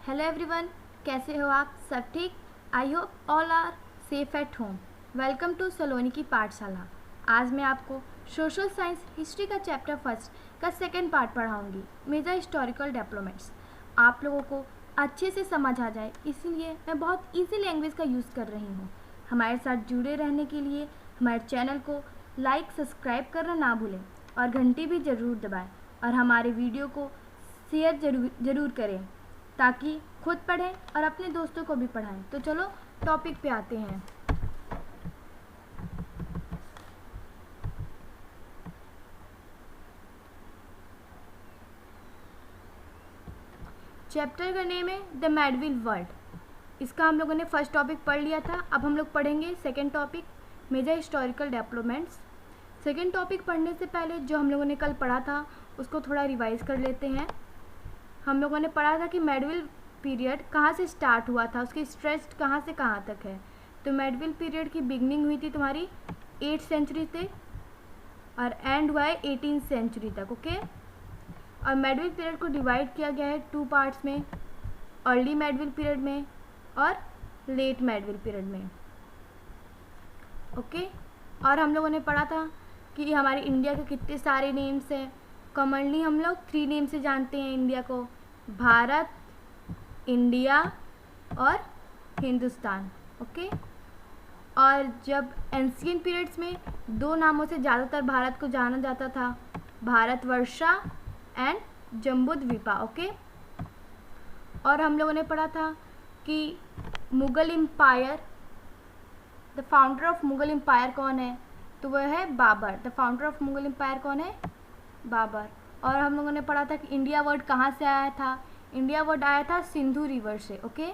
Hello everyone, कैसे हो आप सब? ठीक। I hope all are safe at home. Welcome to Saloni की पाठशाला। आज मैं आपको सोशल साइंस हिस्ट्री का चैप्टर फर्स्ट का सेकंड पार्ट पढ़ाऊंगी, मेजर हिस्टोरिकल डेवलपमेंट्स। आप लोगों को अच्छे से समझ आ जाए इसलिए मैं बहुत इजी लैंग्वेज का यूज़ कर रही हूँ। हमारे साथ जुड़े रहने के लिए हमारे चैनल को लाइक सब्सक्राइब करना ना भूलें और घंटी भी ज़रूर दबाएं और हमारे वीडियो को शेयर ज़रूर करें ताकि खुद पढ़ें और अपने दोस्तों को भी पढ़ाएं। तो चलो टॉपिक पे आते हैं। चैप्टर का नेम है द मेडीवल वर्ल्ड। इसका हम लोगों ने फर्स्ट टॉपिक पढ़ लिया था। अब हम लोग पढ़ेंगे second topic, major historical developments. Second topic पढ़ने से पहले जो हम लोगों ने कल पढ़ा था उसको थोड़ा रिवाइज कर लेते हैं। हम लोगों ने पढ़ा था कि मेडीवल पीरियड कहाँ से स्टार्ट हुआ था, उसकी स्ट्रेच कहाँ से कहाँ तक है। तो मेडीवल पीरियड की बिगनिंग हुई थी तुम्हारी 8th सेंचुरी से और एंड हुआ है 18th सेंचुरी तक। ओके। और मेडीवल पीरियड को डिवाइड किया गया है 2 पार्ट्स में, अर्ली मेडीवल पीरियड में और लेट मेडीवल पीरियड में। ओके। और हम लोगों ने पढ़ा था कि हमारे इंडिया के कितने सारे नेम्स हैं। कॉमनली हम लोग 3 नेम से जानते हैं इंडिया को, भारत, इंडिया और हिंदुस्तान। ओके। और जब एंशियन पीरियड्स में 2 नामों से ज़्यादातर भारत को जाना जाता था, भारतवर्षा एंड जम्बूद्वीपा। ओके। और हम लोगों ने पढ़ा था कि Mughal empire, the founder of Mughal empire कौन है? तो वह है Babur. The founder of Mughal empire कौन है? बाबर। और हम लोगों ने पढ़ा था कि इंडिया वर्ड कहाँ से आया था? इंडिया वर्ड आया था सिंधु रिवर से। ओके।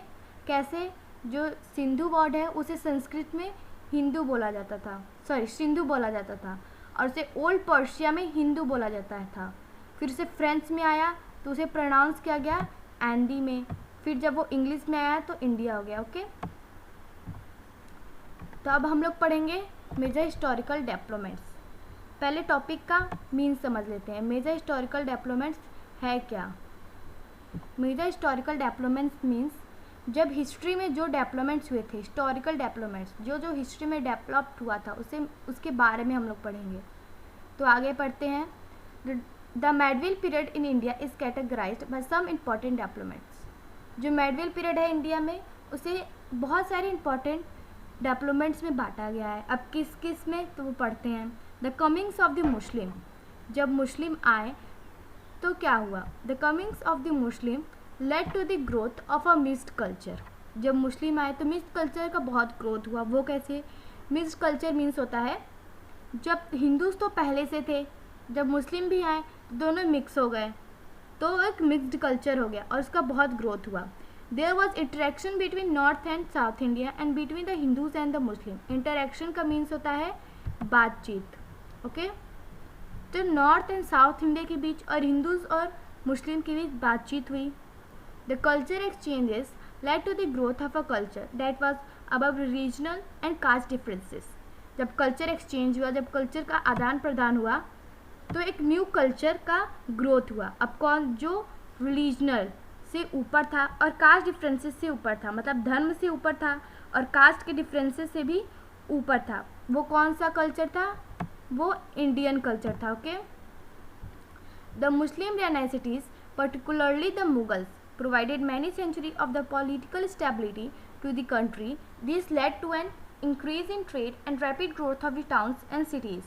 कैसे? जो सिंधु वर्ड है उसे संस्कृत में हिंदू बोला जाता था, सॉरी सिंधु बोला जाता था, और उसे ओल्ड पर्शिया में हिंदू बोला जाता था। फिर उसे फ्रेंच में आया तो उसे प्रोनाउंस किया गया एंडी में। फिर जब वो इंग्लिश में आया तो इंडिया हो गया। ओके। तो अब हम लोग पढ़ेंगे मेजर हिस्टोरिकल डेवलपमेंट्स। पहले टॉपिक का मीन समझ लेते हैं। मेजर हिस्टोरिकल डेवलपमेंट्स है क्या? मेजर हिस्टोरिकल डेवलपमेंट्स मीन्स जब हिस्ट्री में जो डेवलपमेंट्स हुए थे, हिस्टोरिकल डेवलपमेंट्स जो हिस्ट्री में डेवलप्ड हुआ था उसके बारे में हम लोग पढ़ेंगे। तो आगे पढ़ते हैं। The medieval period in India is categorised by some important developments. जो मेडीवल पीरियड है इंडिया में उसे बहुत सारे इम्पॉर्टेंट डेवलपमेंट्स में बांटा गया है। अब किस किस में, तो वो पढ़ते हैं। The comings of the Muslim, जब मुस्लिम आए तो क्या हुआ? The comings of the Muslim led to the growth of a mixed culture. जब मुस्लिम आए तो मिक्स्ड कल्चर का बहुत ग्रोथ हुआ। वो कैसे? मिक्स्ड कल्चर मीन्स होता है जब हिंदूज तो पहले से थे, जब मुस्लिम भी आए तो दोनों मिक्स हो गए तो एक मिक्स्ड कल्चर हो गया और उसका बहुत ग्रोथ हुआ। There was interaction between north and south India and between the Hindus and the Muslim. Interaction का मीन्स होता है बातचीत। ओके। तो नॉर्थ एंड साउथ इंडिया के बीच और हिंदूज और मुस्लिम के बीच बातचीत हुई। The culture exchanges led to the growth of a culture that was above regional and caste differences. जब कल्चर एक्सचेंज हुआ, जब कल्चर का आदान प्रदान हुआ तो एक न्यू कल्चर का ग्रोथ हुआ। अब कौन? जो रिलीजनल से ऊपर था और कास्ट डिफरेंसेस से ऊपर था, मतलब धर्म से ऊपर था और कास्ट के डिफरेंसेस से भी ऊपर था। वो कौन सा कल्चर था? वो इंडियन कल्चर था। Okay. The Muslim dynasties, particularly the Mughals, provided many centuries of the political stability to the country. This led to an increase in trade and rapid growth of the towns and cities.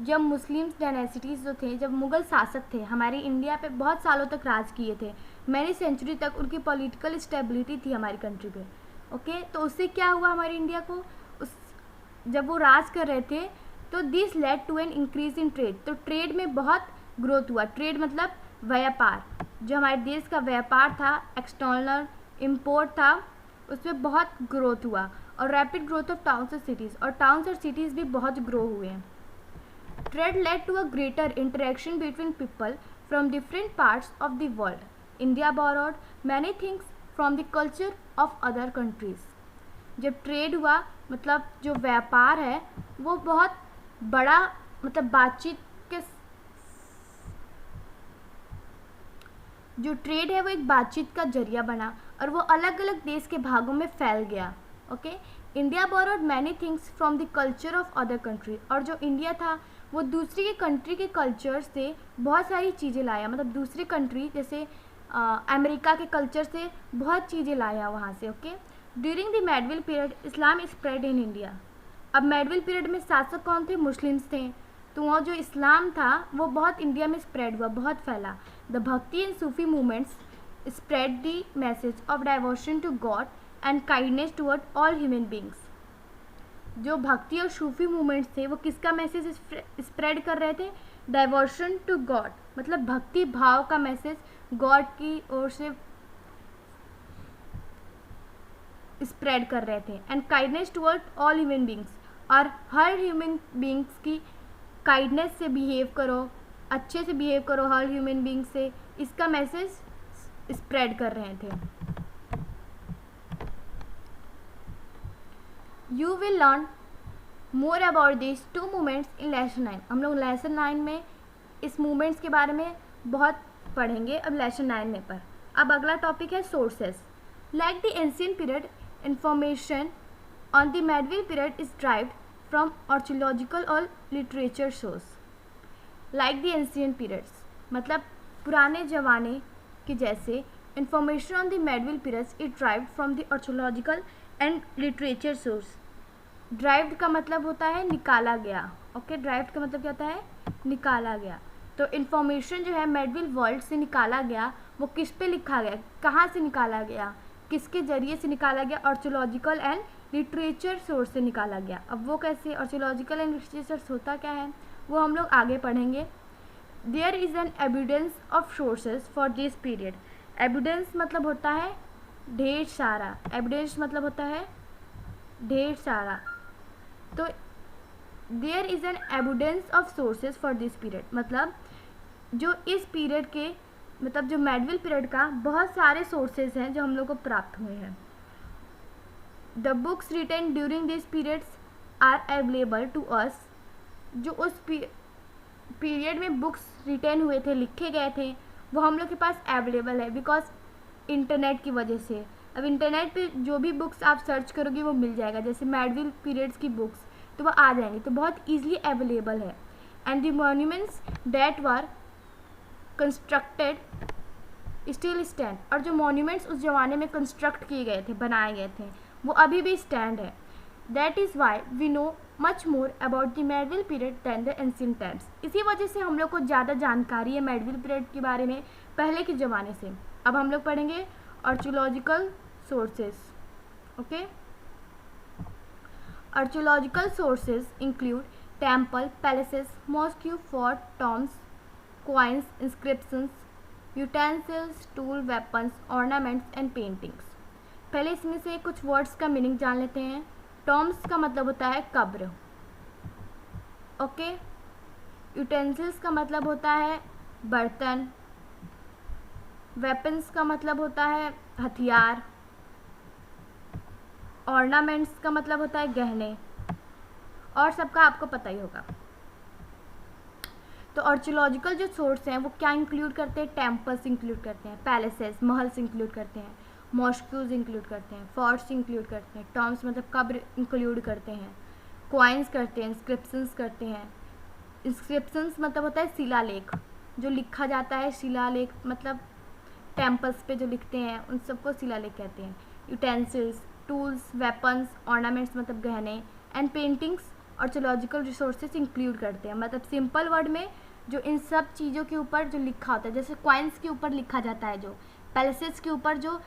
जब मुस्लिम डायनेसिटीज़ जो थे, जब मुग़ल शासक थे, हमारे India पे बहुत सालों तक राज किए थे, मैनी सेंचुरी तक उनकी पॉलिटिकल स्टेबिलिटी थी हमारी कंट्री पे। ओके। तो उससे क्या हुआ हमारी इंडिया को? जब वो राज कर रहे थे तो this led to an increase in trade. तो ट्रेड में बहुत ग्रोथ हुआ। ट्रेड मतलब व्यापार। जो हमारे देश का व्यापार था, एक्सटर्नल इम्पोर्ट था, उसमें बहुत ग्रोथ हुआ। और रैपिड ग्रोथ ऑफ टाउन्स और सिटीज़, और टाउन्स और सिटीज़ भी बहुत ग्रो हुए हैं। Trade led to a greater interaction between people from different parts of the world. India borrowed many things from the culture of other countries. जब trade हुआ मतलब जो व्यापार है वो बहुत बड़ा, मतलब बातचीत के जो ट्रेड है वो एक बातचीत का जरिया बना और वो अलग अलग देश के भागों में फैल गया। Okay, India borrowed many things from the culture of other country, और जो इंडिया था वो दूसरी के कंट्री के कल्चर से बहुत सारी चीज़ें लाया, मतलब दूसरी कंट्री जैसे अमेरिका के कल्चर से बहुत चीज़ें लाया वहाँ से। Okay, during the medieval period Islam spread in India. अब मेडीवल पीरियड में शासक कौन थे? मुस्लिम्स थे, तो वहाँ जो इस्लाम था वो बहुत इंडिया में स्प्रेड हुआ, बहुत फैला। The bhakti and Sufi movements spread the message of diversion to God and kindness toward all human beings. जो भक्ति और सूफी मूवमेंट्स थे वो किसका मैसेज स्प्रेड कर रहे थे? डाइवर्शन टू गॉड, मतलब भक्ति भाव का मैसेज गॉड की ओर से स्प्रेड कर रहे थे। And kindness toward all human beings, और हर ह्यूमन बींग्स की काइंडनेस से बिहेव करो, अच्छे से बिहेव करो हर ह्यूमन बींग से, इसका मैसेज स्प्रेड कर रहे थे। You will learn more about this two movements in lesson 9। हम लोग लेसन 9 में इस मूवमेंट्स के बारे में बहुत पढ़ेंगे अब लेसन 9 में पर। अब अगला टॉपिक है sources. Like the ancient period, information on the medieval period is derived from archaeological और literature source. Like the ancient periods मतलब पुराने ज़माने के जैसे information on the medieval periods is derived from the archaeological and literature source. Derived का मतलब होता है निकाला गया। ओके, ड्राइव्ड का मतलब क्या होता है? निकाला गया। तो इन्फॉर्मेशन जो है मेडीवल वर्ल्ड से निकाला गया, वो किस पे लिखा गया, कहाँ से निकाला गया, किसके जरिए से निकाला गया? आर्कियोलॉजिकल एंड लिटरेचर सोर्स से निकाला गया। अब वो कैसे? आर्कियोलॉजिकल एंड लिटरेचर होता क्या है वो हम लोग आगे पढ़ेंगे। There is an evidence of sources for this period. Evidence मतलब होता है ढेर सारा, एविडेंस मतलब होता है ढेर सारा। तो there is an evidence of sources for this period मतलब जो इस पीरियड के मतलब जो मेडीवल पीरियड का बहुत सारे सोर्सेज हैं जो हम लोग को प्राप्त हुए हैं। The books written during this periods are available to us. जो उस पीरियड में बुक्स रिटन हुए थे, लिखे गए थे, वो हम लोग के पास अवेलेबल है बिकॉज इंटरनेट की वजह से। अब इंटरनेट पे जो भी बुक्स आप सर्च करोगे वो मिल जाएगा, जैसे मेडीवल पीरियड्स की बुक्स तो वो आ जाएंगी, तो बहुत ईजिली अवेलेबल है। And the monuments that were constructed still stand, और जो मॉन्यूमेंट्स उस ज़माने में कंस्ट्रक्ट किए गए थे, बनाए गए थे, वो अभी भी स्टैंड है। That is why we know much more about the medieval period than the ancient times. इसी वजह से हम लोग को ज़्यादा जानकारी है मेडीवल पीरियड के बारे में पहले के ज़माने से। अब हम लोग पढ़ेंगे archaeological sources. Okay, archaeological sources include temple, palaces, mosque, fort, tombs, coins, inscriptions, utensils, tool, weapons, ornaments and paintings। पहले इसमें से कुछ वर्ड्स का मीनिंग जान लेते हैं। टॉम्ब्स का मतलब होता है कब्र। ओके, यूटेंसिल्स का मतलब होता है बर्तन। वेपन्स का मतलब होता है हथियार। ऑर्नामेंट्स का मतलब होता है गहने, और सबका आपको पता ही होगा। तो आर्कियोलॉजिकल जो सोर्स हैं वो क्या इंक्लूड करते हैं? टेम्पल्स इंक्लूड करते हैं, पैलेसेस महल्स इंक्लूड करते हैं, मॉस्क्यूज इंक्लूड करते हैं, फोर्ट्स इंक्लूड करते हैं, टॉम्ब्स मतलब कब्र इंक्लूड करते हैं, कॉइन्स करते हैं, इंस्क्रिप्शंस करते हैं। इंस्क्रिप्शंस मतलब होता है शिलालेख, जो लिखा जाता है, शिलालेख मतलब टेम्पल्स पे जो लिखते हैं उन सबको शिलालेख कहते हैं। यूटेंसिल्स, टूल्स, वेपन्स, ऑर्नामेंट्स मतलब गहने, and paintings archaeological resources include करते हैं। मतलब सिंपल वर्ड में जो इन सब चीज़ों के ऊपर जो लिखा होता है, जैसे कॉइन्स के ऊपर लिखा जाता है, जो पैलेसेस के ऊपर जो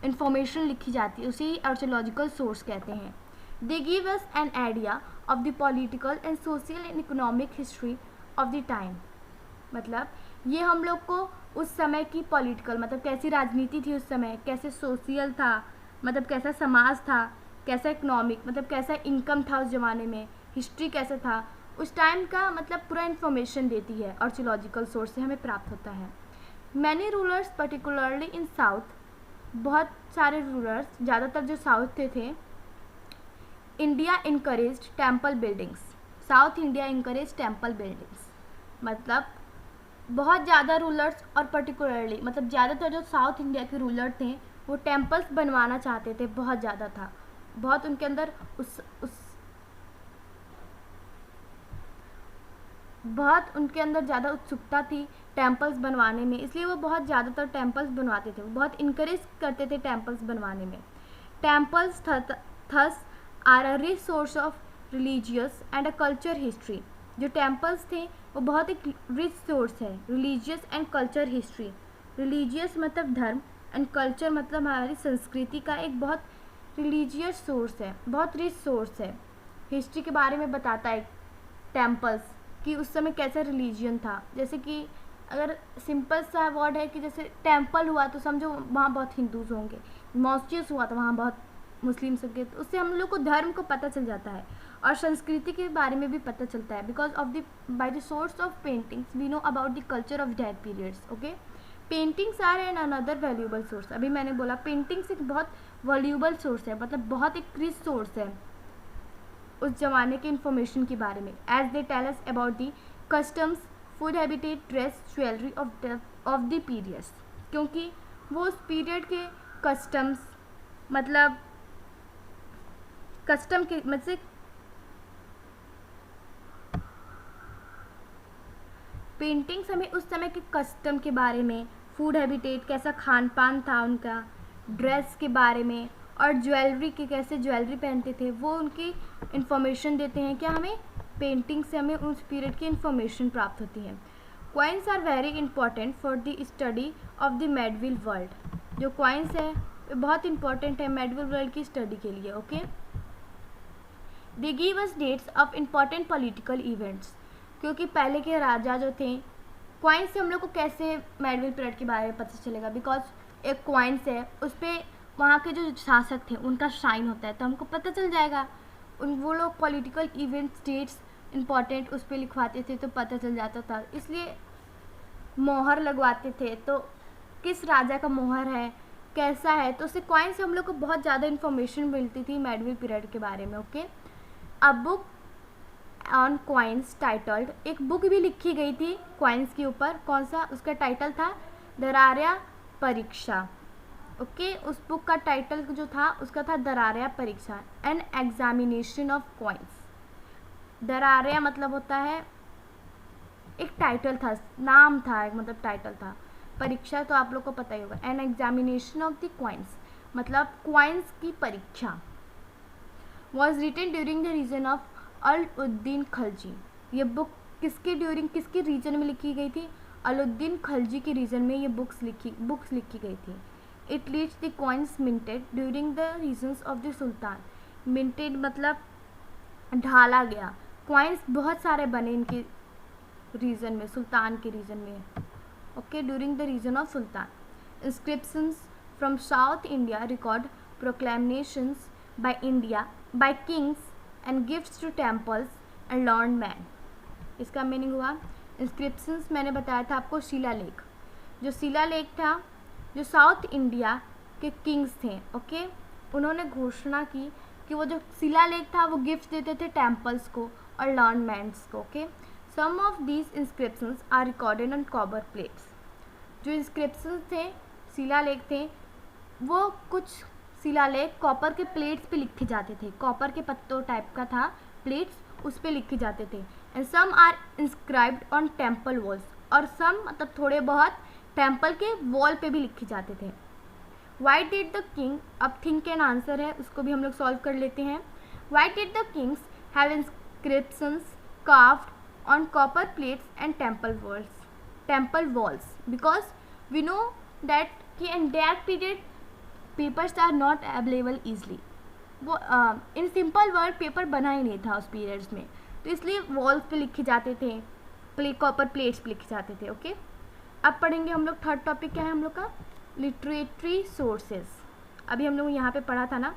इन्फॉर्मेशन लिखी जाती है, उसे आर्कियोलॉजिकल सोर्स कहते हैं। दे give us an idea of the political and social and economic history of the time. मतलब ये हम लोग को उस समय की पॉलिटिकल मतलब कैसी राजनीति थी उस समय, कैसे सोशल था मतलब कैसा समाज था, कैसा इकोनॉमिक मतलब कैसा इनकम था उस ज़माने में, हिस्ट्री कैसा था उस टाइम का, मतलब पूरा इन्फॉर्मेशन देती है आर्कियोलॉजिकल सोर्स से हमें प्राप्त होता है। Many rulers particularly in south, बहुत सारे रूलर्स ज़्यादातर जो साउथ थे, India encouraged temple buildings. South India encourage temple buildings मतलब बहुत ज़्यादा रूलर्स और पर्टिकुलरली मतलब ज़्यादातर जो साउथ इंडिया के रूलर थे वो टेम्पल्स बनवाना चाहते थे, बहुत ज़्यादा था, बहुत उनके अंदर बहुत उनके अंदर ज़्यादा उत्सुकता थी टेम्पल्स बनवाने में, इसलिए वो बहुत ज़्यादातर टेम्पल्स बनवाते थे, वो बहुत इनकरेज करते थे टेम्पल्स बनवाने में। Temples thus are a rich source of religious and a culture history. जो टेम्पल्स थे वो बहुत एक रिच सोर्स है religious and culture history. Religious मतलब धर्म एंड कल्चर मतलब हमारी संस्कृति का एक बहुत रिलीजियस सोर्स है, बहुत रिच सोर्स है। हिस्ट्री के बारे में बताता है टेम्पल्स कि उस समय कैसा रिलीजियन था। जैसे कि अगर सिंपल सा वर्ड है कि जैसे टेम्पल हुआ तो समझो वहाँ बहुत हिंदूज होंगे, मॉस्जिद हुआ तो वहाँ बहुत मुस्लिम्स होंगे, तो उससे हम लोग को धर्म को पता चल जाता है और संस्कृति के बारे में भी पता चलता है। Because of the by the source of paintings we know about the culture of that periods. Okay, paintings are an another valuable source. अभी मैंने बोला पेंटिंग्स एक बहुत वैल्यूबल सोर्स है, मतलब बहुत एक रिच सोर्स है उस जमाने के इंफॉर्मेशन के बारे में। As they tell us about the customs, food habitat, dress, jewellery of the periods, क्योंकि वो उस पीरियड के कस्टम्स मतलब कस्टम के मतलब पेंटिंग्स हमें उस समय के कस्टम के बारे में, फूड हैबिटेट कैसा खान पान था उनका, ड्रेस के बारे में और ज्वेलरी के कैसे ज्वेलरी पहनते थे वो उनकी इन्फॉर्मेशन देते हैं। क्या हमें पेंटिंग से हमें उस पीरियड की इन्फॉर्मेशन प्राप्त होती है। Coins are very important for the study of the medieval world. जो कॉइन्स है बहुत इंपॉर्टेंट है मेडिवल वर्ल्ड की स्टडी के लिए। Okay, they give us dates of important political events, क्योंकि पहले के राजा जो थे, कॉइन्स से हम लोग को कैसे मेडिवल पीरियड के बारे में पता चलेगा, बिकॉज एक कॉइन्स है उस पर वहाँ के जो शासक थे उनका साइन होता है, तो हमको पता चल जाएगा। वो लोग पॉलिटिकल इवेंट्स डेट्स इंपॉर्टेंट उस पर लिखवाते थे तो पता चल जाता था, इसलिए मोहर लगवाते थे, तो किस राजा का मोहर है कैसा है, तो उससे कॉइन से हम लोग को बहुत ज़्यादा इन्फॉर्मेशन मिलती थी मेडिवल पीरियड के बारे में। Okay, a book on coins titled, एक बुक भी लिखी गई थी कॉइन्स के ऊपर, कौन सा, उसका टाइटल था दरारिया परीक्षा। ओके, उस बुक का टाइटल जो था उसका था दरारिया परीक्षा, एन एग्जामिनेशन ऑफ कॉइन्स। दरारिया मतलब होता है एक टाइटल था, नाम था, एक मतलब टाइटल था। परीक्षा तो आप लोग को पता ही होगा, an examination of the coins मतलब कॉइन्स की परीक्षा। Was written during the reign of Alauddin Khalji. ये बुक किसके रीजन में लिखी गई थी, अलउद्दीन खलजी के रीजन में ये बुक्स लिखी गई थी। It leads the coins minted during the regions of the sultan. Minted मतलब ढाला गया, कॉइन्स बहुत सारे बने इनके रीजन में, सुल्तान के रीजन में। Okay, during the reign of sultan. Inscriptions from South India record proclamations by kings and gifts to temples and lord man. इसका मीनिंग हुआ इंस्क्रिप्शंस, मैंने बताया था आपको शिलालेख। जो शिलालेख था जो साउथ इंडिया के किंग्स थे, ओके, उन्होंने घोषणा की कि वो जो शिलालेख था वो गिफ्ट देते थे टेम्पल्स को और लॉर्ड मैन्स को। Okay, some of these inscriptions are recorded on copper plates. जो इंस्क्रिप्शंस थे, शिलालेख थे, वो कुछ शिलालेख कॉपर के प्लेट्स पे लिखे जाते थे, कॉपर के पत्तों टाइप का था प्लेट्स, उस पे लिखे जाते थे। And some are inscribed on temple walls, और सम मतलब थोड़े बहुत टेम्पल के वॉल पे भी लिखे जाते थे। वाई डिड द किंग, अब थिंक एंड आंसर है, उसको भी हम लोग सॉल्व कर लेते हैं। Why did the kings have inscriptions carved on copper plates and temple walls? Because we know that कि in that period papers are not available easily. वो इन सिंपल वर्ड पेपर बना ही नहीं था उस पीरियड्स में, तो इसलिए वॉल्स पे लिखे जाते थे, कॉपर प्लेट्स पे लिखे जाते थे। ओके, अब पढ़ेंगे हम लोग थर्ड टॉपिक क्या है हम लोग का, लिटरेटरी सोर्सेज। अभी हम लोग यहाँ पे पढ़ा था ना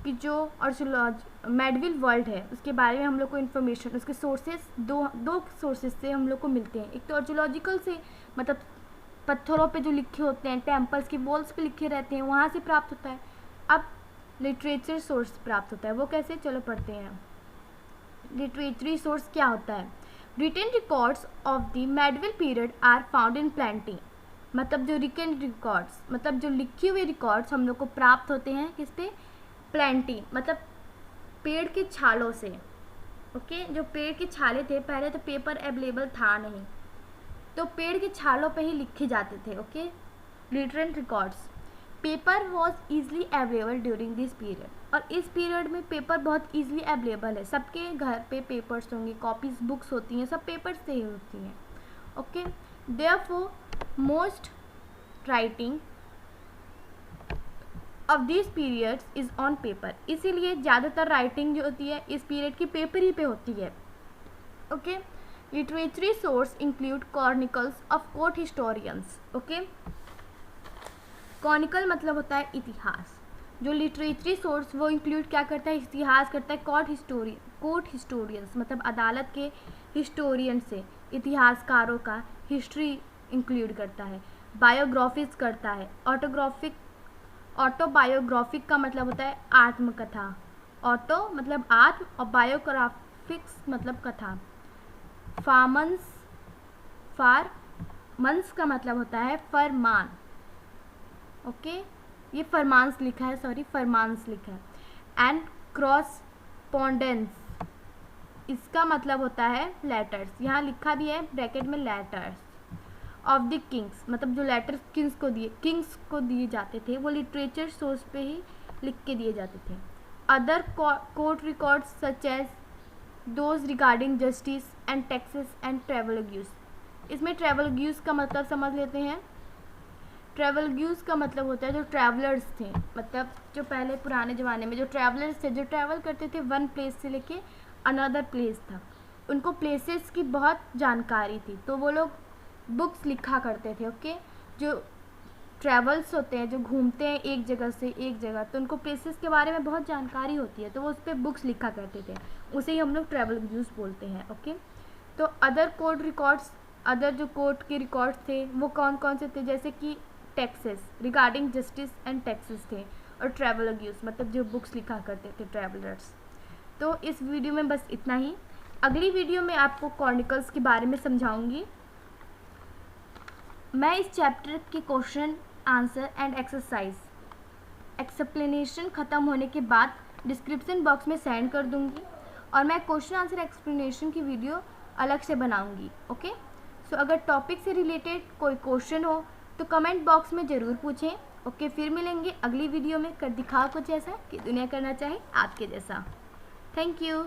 कि जो मेडिवल वर्ल्ड है उसके बारे में हम लोग को इन्फॉर्मेशन, उसके सोर्सेज दो सोर्सेज से हम लोग को मिलते हैं। एक तो आर्कियोलॉजिकल से, मतलब पत्थरों पे जो लिखे होते हैं, टेम्पल्स की वॉल्स पे लिखे रहते हैं, वहाँ से प्राप्त होता है। अब लिटरेचर सोर्स प्राप्त होता है, वो कैसे, चलो पढ़ते हैं। लिटरेटरी सोर्स क्या होता है? Written records of the medieval period are found in plenty. मतलब जो रिटेन रिकॉर्ड्स मतलब जो लिखी हुई रिकॉर्ड्स हम लोग को प्राप्त होते हैं किस पे, प्लेंटी मतलब पेड़ के छालों से। ओके, जो पेड़ के छाले थे, पहले तो पेपर अवेलेबल था नहीं, तो पेड़ के छालों पे ही लिखे जाते थे। Okay, written records. Paper was easily available during this period, और इस पीरियड में पेपर बहुत ईजिली अवेलेबल है। सबके घर पे पेपर्स होंगे, कॉपीज बुक्स होती हैं, सब पेपर से ही होती हैं। Okay, therefore most writing of this periods is on paper. इसीलिए ज़्यादातर राइटिंग जो होती है इस पीरियड की पेपर ही पे होती है। Okay, literary source include chronicles of court historians. Okay, chronicle मतलब होता है इतिहास। जो लिटरेचरी सोर्स वो इंक्लूड क्या करता है, इतिहास करता है। कोर्ट हिस्टोरियंस मतलब अदालत के हिस्टोरियन से, इतिहासकारों का हिस्ट्री इंक्लूड करता है। बायोग्राफिक्स करता है। ऑटोबायोग्राफिक का मतलब होता है आत्मकथा। ऑटो मतलब आत्म और बायोग्राफिक्स मतलब कथा। फारमंस का मतलब होता है फरमान। ओके, ये फरमांस लिखा है, सॉरी फरमांस लिखा है। एंड क्रॉसपोंडेंस, इसका मतलब होता है लेटर्स। यहाँ लिखा भी है ब्रैकेट में लेटर्स ऑफ द किंग्स, मतलब जो लेटर्स किंग्स को दिए जाते थे वो लिटरेचर सोर्स पे ही लिख के दिए जाते थे। Other court records such as those regarding justice and taxes and travel dues. इसमें ट्रैवल ड्यूज का मतलब समझ लेते हैं। ट्रैवल ड्यूज का मतलब होता है जो ट्रैवलर्स थे, मतलब जो पहले पुराने ज़माने में जो ट्रैवलर्स थे, जो ट्रैवल करते थे वन प्लेस से लेके अनदर प्लेस तक, उनको प्लेसेस की बहुत जानकारी थी, तो वो लोग बुक्स लिखा करते थे। ओके, जो ट्रैवल्स होते हैं, जो घूमते हैं एक जगह से एक जगह, तो उनको प्लेसेस के बारे में बहुत जानकारी होती है, तो वो उस पर बुक्स लिखा करते थे, उसे ही हम लोग ट्रैवल ड्यूज बोलते हैं। ओके, तो अदर कोर्ट रिकॉर्ड्स, अदर जो कोर्ट के रिकॉर्ड्स थे वो कौन कौन से थे, जैसे कि taxes, regarding justice and taxes थे, और ट्रैवल ड्यूज मतलब जो बुक्स लिखा करते थे ट्रैवलर्स। तो इस वीडियो में बस इतना ही। अगली वीडियो में आपको क्रॉनिकल्स के बारे में समझाऊंगी। मैं इस चैप्टर के क्वेश्चन आंसर एंड एक्सप्लेनेशन ख़त्म होने के बाद डिस्क्रिप्शन बॉक्स में सेंड कर दूंगी, और मैं क्वेश्चन आंसर एक्सप्लेनेशन की वीडियो अलग से बनाऊंगी। ओके, सो अगर टॉपिक से रिलेटेड कोई क्वेश्चन हो तो कमेंट बॉक्स में ज़रूर पूछें। ओके, फिर मिलेंगे अगली वीडियो में। कर दिखाओ कुछ ऐसा कि दुनिया करना चाहे आपके जैसा। Thank you.